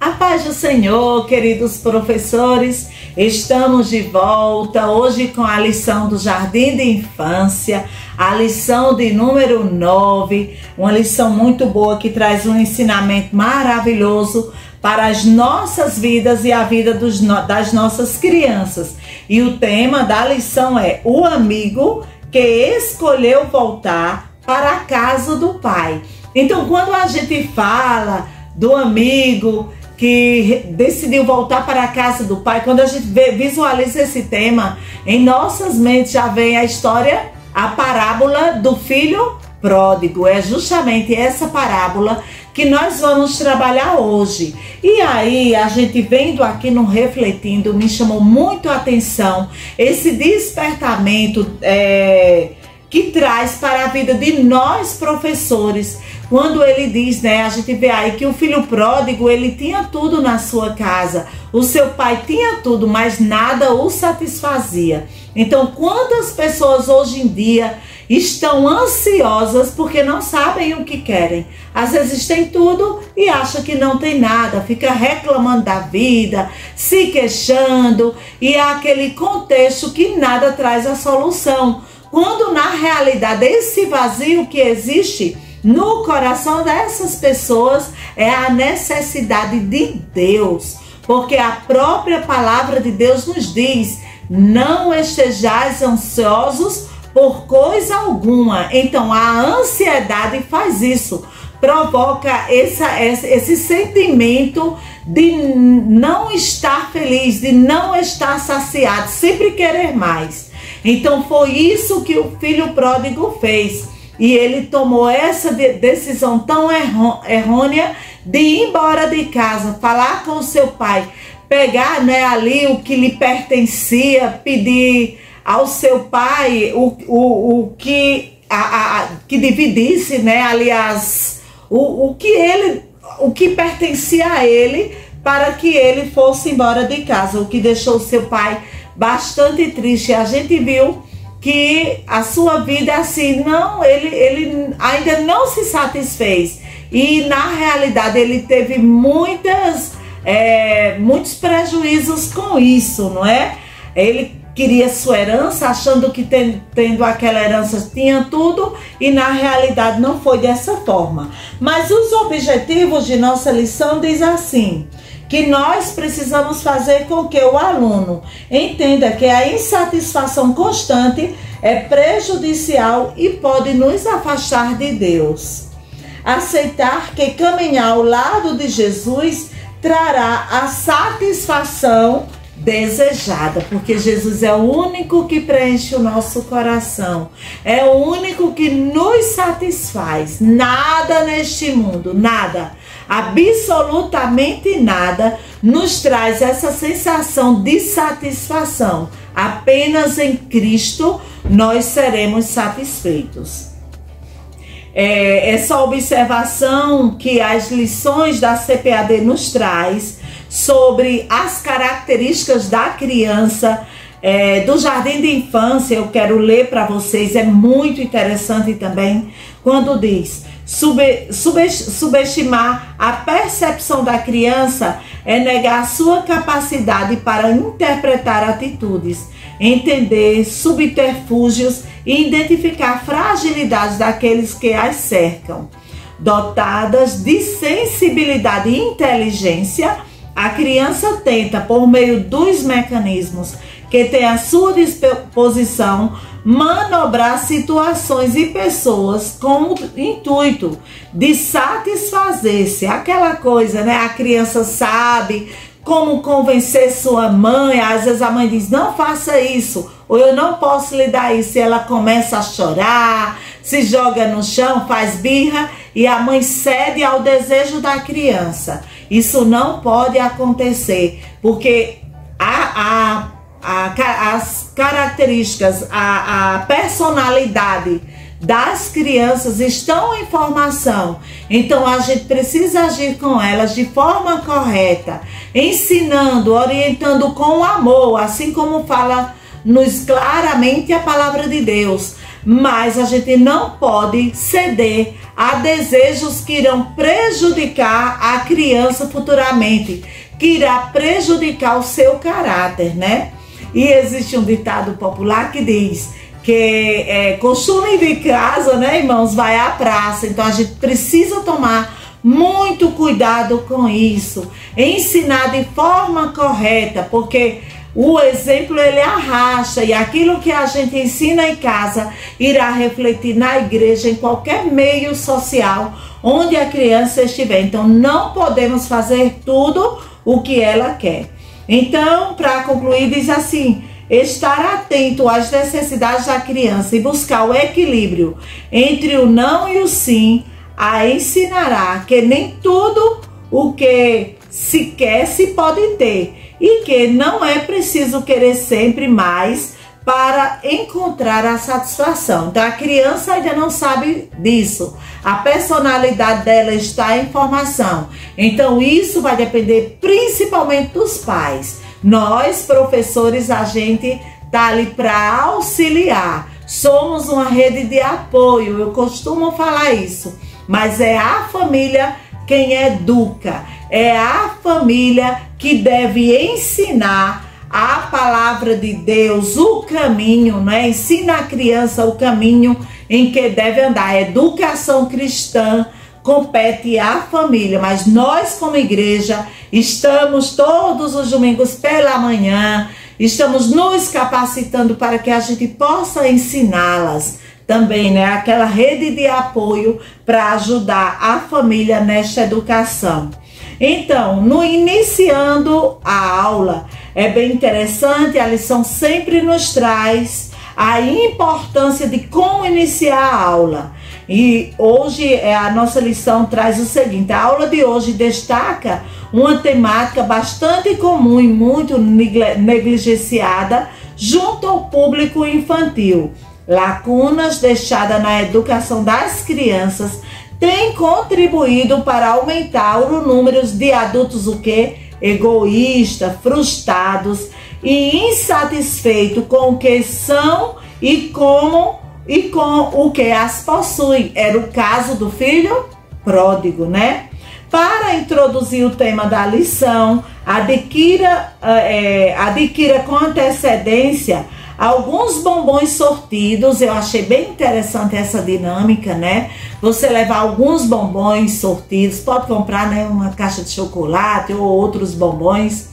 A paz do Senhor, queridos professores, estamos de volta hoje com a lição do Jardim de Infância, a lição de número 9, uma lição muito boa que traz um ensinamento maravilhoso para as nossas vidas e a vida das nossas crianças. E o tema da lição é o amigo que escolheu voltar para a casa do pai. Então, quando a gente fala do amigo que decidiu voltar para a casa do pai, quando a gente visualiza esse tema, em nossas mentes já vem a história, a parábola do filho pródigo. É justamente essa parábola que nós vamos trabalhar hoje. E aí, a gente vendo aqui no Refletindo, me chamou muito a atenção esse despertamento que traz para a vida de nós professores, quando ele diz, né, a gente vê aí que o filho pródigo, ele tinha tudo na sua casa, o seu pai tinha tudo, mas nada o satisfazia. Então, quantas pessoas hoje em dia estão ansiosas porque não sabem o que querem? Às vezes tem tudo e acha que não tem nada, fica reclamando da vida, se queixando, e é aquele contexto que nada traz a solução. Quando na realidade esse vazio que existe no coração dessas pessoas é a necessidade de Deus, porque a própria palavra de Deus nos diz: não estejais ansiosos por coisa alguma. Então a ansiedade faz isso, provoca esse sentimento de não estar feliz, de não estar saciado, sempre querer mais. Então foi isso que o filho pródigo fez. E ele tomou essa decisão tão errônea de ir embora de casa, falar com o seu pai, pegar, né, ali o que lhe pertencia, pedir ao seu pai o que dividisse, né, aliás, o que pertencia a ele, para que ele fosse embora de casa, o que deixou o seu pai bastante triste. A gente viu que a sua vida assim, ele ainda não se satisfez, e na realidade ele teve muitos prejuízos com isso, não é? Ele queria sua herança, achando que tendo aquela herança tinha tudo, e na realidade não foi dessa forma. Mas os objetivos de nossa lição diz assim: que nós precisamos fazer com que o aluno entenda que a insatisfação constante é prejudicial e pode nos afastar de Deus. Aceitar que caminhar ao lado de Jesus trará a satisfação desejada, porque Jesus é o único que preenche o nosso coração, é o único que nos satisfaz. Nada neste mundo, nada, absolutamente nada, nos traz essa sensação de satisfação. Apenas em Cristo nós seremos satisfeitos. Essa observação que as lições da CPAD nos traz sobre as características da criança do Jardim de Infância, eu quero ler para vocês, é muito interessante também, quando diz: subestimar a percepção da criança é negar sua capacidade para interpretar atitudes, entender subterfúgios e identificar fragilidades daqueles que as cercam. Dotadas de sensibilidade e inteligência, a criança tenta, por meio dos mecanismos que tem à sua disposição, manobrar situações e pessoas com o intuito de satisfazer-se. Aquela coisa, né? A criança sabe como convencer sua mãe. Às vezes a mãe diz: não faça isso, ou eu não posso lhe dar isso. E ela começa a chorar, se joga no chão, faz birra, e a mãe cede ao desejo da criança. Isso não pode acontecer, porque as características, a personalidade das crianças estão em formação. Então a gente precisa agir com elas de forma correta, ensinando, orientando com amor, assim como fala-nos claramente a palavra de Deus. mas a gente não pode ceder a desejos que irão prejudicar a criança futuramente, que irá prejudicar o seu caráter, né? E existe um ditado popular que diz que costume de casa, né, irmãos, vai à praça. Então a gente precisa tomar muito cuidado com isso, ensinar de forma correta, porque o exemplo ele arrasta, e aquilo que a gente ensina em casa irá refletir na igreja, em qualquer meio social onde a criança estiver. Então não podemos fazer tudo o que ela quer. Então, para concluir, diz assim: estar atento às necessidades da criança e buscar o equilíbrio entre o não e o sim a ensinará que nem tudo o que se quer se pode ter, e que não é preciso querer sempre mais para encontrar a satisfação. Então a criança ainda não sabe disso, a personalidade dela está em formação, então isso vai depender principalmente dos pais. Nós, professores, a gente tá ali para auxiliar, somos uma rede de apoio, eu costumo falar isso, mas é a família quem educa, é a família que deve ensinar a palavra de Deus, o caminho, né? Ensina a criança o caminho em que deve andar. A educação cristã compete à família, mas nós como igreja estamos todos os domingos pela manhã, estamos nos capacitando para que a gente possa ensiná-las também, né? Aquela rede de apoio para ajudar a família nesta educação. Então, no iniciando a aula, é bem interessante, a lição sempre nos traz a importância de como iniciar a aula. E hoje a nossa lição traz o seguinte: a aula de hoje destaca uma temática bastante comum e muito negligenciada junto ao público infantil. Lacunas deixadas na educação das crianças têm contribuído para aumentar o número de adultos egoístas, frustrados e insatisfeitos com o que são e com o que as possui. Era o caso do filho pródigo, né? Para introduzir o tema da lição, adquira com antecedência alguns bombons sortidos. Eu achei bem interessante essa dinâmica, né? Você levar alguns bombons sortidos, pode comprar, né, uma caixa de chocolate ou outros bombons,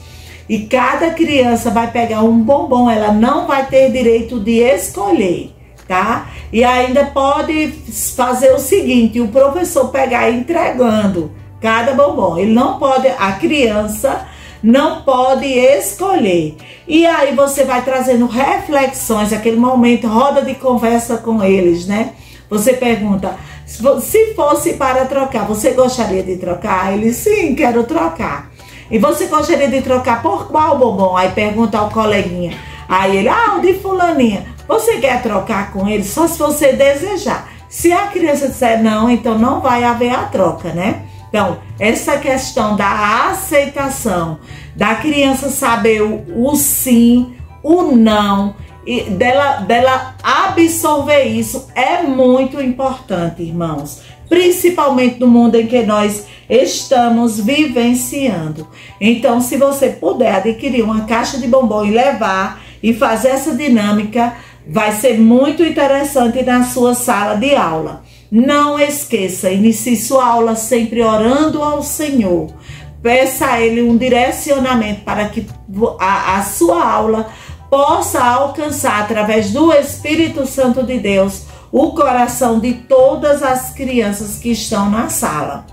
e cada criança vai pegar um bombom, ela não vai ter direito de escolher, tá? E ainda pode fazer o seguinte: o professor pegar entregando cada bombom, ele não pode, a criança não pode escolher. E aí você vai trazendo reflexões, aquele momento, roda de conversa com eles, né? Você pergunta: se fosse para trocar, você gostaria de trocar? Ele: sim, quero trocar. E você gostaria de trocar por qual bombom? Aí pergunta ao coleguinha. Aí ele: o de fulaninha. Você quer trocar com ele? Só se você desejar. Se a criança disser não, então não vai haver a troca, né? Então, essa questão da aceitação, da criança saber o sim, o não, e dela absorver isso é muito importante, irmãos. Principalmente no mundo em que nós estamos vivenciando. Então, se você puder adquirir uma caixa de bombom e levar e fazer essa dinâmica, vai ser muito interessante na sua sala de aula. Não esqueça, inicie sua aula sempre orando ao Senhor. Peça a Ele um direcionamento para que a sua aula possa alcançar, através do Espírito Santo de Deus, o coração de todas as crianças que estão na sala.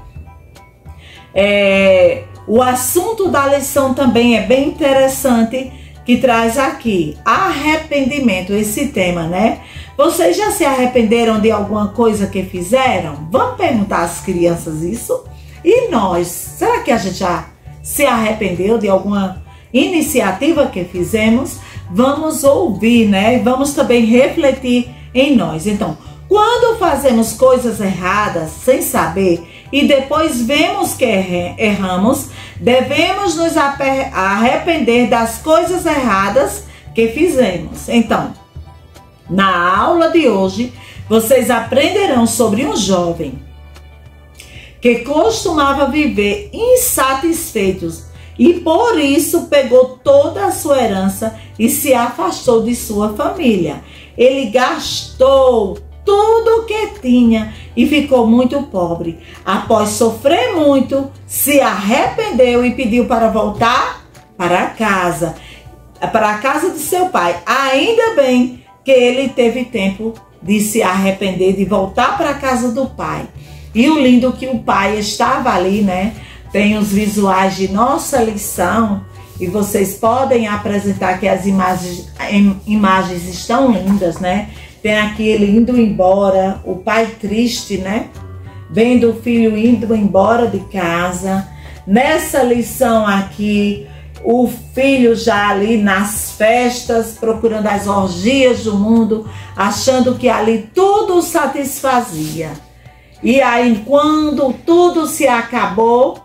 O assunto da lição também é bem interessante, que traz aqui arrependimento, esse tema, né? Vocês já se arrependeram de alguma coisa que fizeram? Vamos perguntar às crianças isso? E nós, será que a gente já se arrependeu de alguma iniciativa que fizemos? Vamos ouvir, né? Vamos também refletir em nós. Então, quando fazemos coisas erradas sem saber e depois vemos que erramos, devemos nos arrepender das coisas erradas que fizemos. Então, Na aula de hoje, vocês aprenderão sobre um jovem que costumava viver insatisfeitos e por isso pegou toda a sua herança e se afastou de sua família. Ele gastou tudo o que tinha e ficou muito pobre. Após sofrer muito, se arrependeu e pediu para voltar para a casa de seu pai. Ainda bem que ele teve tempo de se arrepender, de voltar para a casa do pai. E o lindo que o pai estava ali, né? Tem os visuais de nossa lição e vocês podem apresentar que as imagens estão lindas, né? Tem aqui ele indo embora, o pai triste, né? Vendo o filho indo embora de casa. Nessa lição aqui, o filho já ali nas festas, procurando as orgias do mundo, achando que ali tudo o satisfazia. E aí, quando tudo se acabou,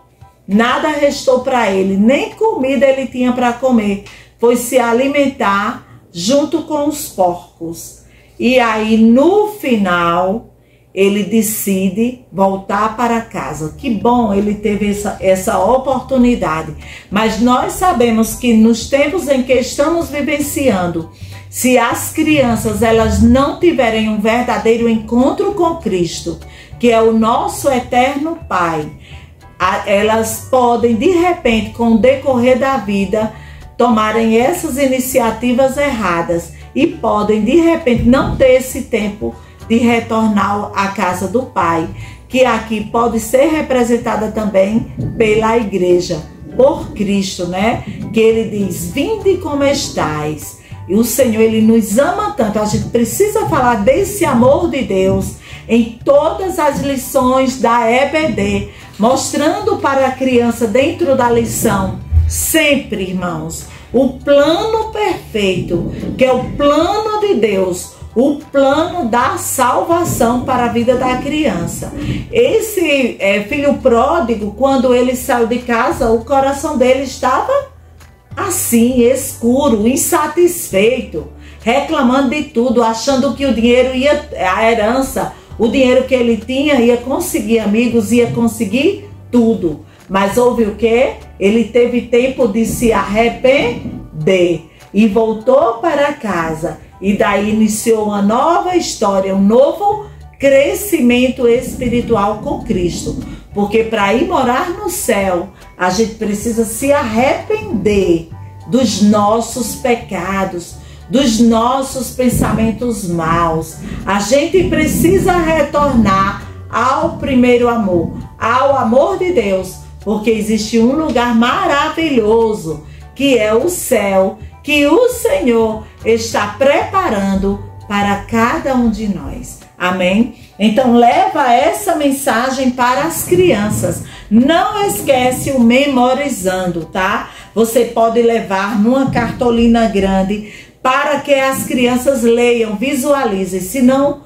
nada restou para ele, nem comida ele tinha para comer. Foi se alimentar junto com os porcos. E aí, no final, ele decide voltar para casa. Que bom, ele teve essa oportunidade. Mas nós sabemos que nos tempos em que estamos vivenciando, se as crianças elas não tiverem um verdadeiro encontro com Cristo, que é o nosso eterno Pai, elas podem, de repente, com o decorrer da vida, tomarem essas iniciativas erradas e podem, de repente, não ter esse tempo de retornar à casa do Pai, que aqui pode ser representada também pela igreja, por Cristo, né? Que ele diz, vinde como estais. E o Senhor, ele nos ama tanto. A gente precisa falar desse amor de Deus em todas as lições da EBD, mostrando para a criança dentro da lição, sempre, irmãos, o plano perfeito, que é o plano de Deus, o plano da salvação para a vida da criança. Esse filho pródigo, quando ele saiu de casa, o coração dele estava assim, escuro, insatisfeito, reclamando de tudo, achando que o dinheiro a herança, o dinheiro que ele tinha ia conseguir amigos, ia conseguir tudo. Mas houve o quê? Ele teve tempo de se arrepender e voltou para casa. E daí iniciou uma nova história, um novo crescimento espiritual com Cristo. Porque para ir morar no céu, a gente precisa se arrepender dos nossos pecados, dos nossos pensamentos maus. A gente precisa retornar ao primeiro amor, ao amor de Deus, porque existe um lugar maravilhoso, que é o céu, que o Senhor está preparando para cada um de nós. Amém? Então leva essa mensagem para as crianças. Não esquece o memorizando, tá? Você pode levar numa cartolina grande para que as crianças leiam, visualizem. Se não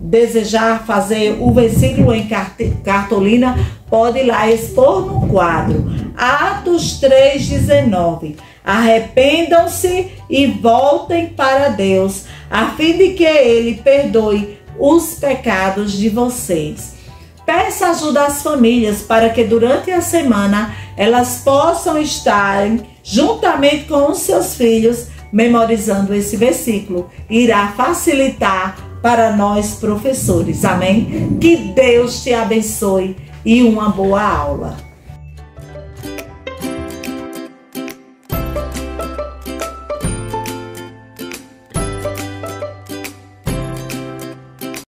desejar fazer o versículo em cartolina, pode ir lá expor no quadro. Atos 3:19. Arrependam-se e voltem para Deus, a fim de que Ele perdoe os pecados de vocês. Peça ajuda às famílias para que durante a semana elas possam estar juntamente com os seus filhos memorizando esse versículo. Irá facilitar para nós professores. Amém? Que Deus te abençoe e uma boa aula.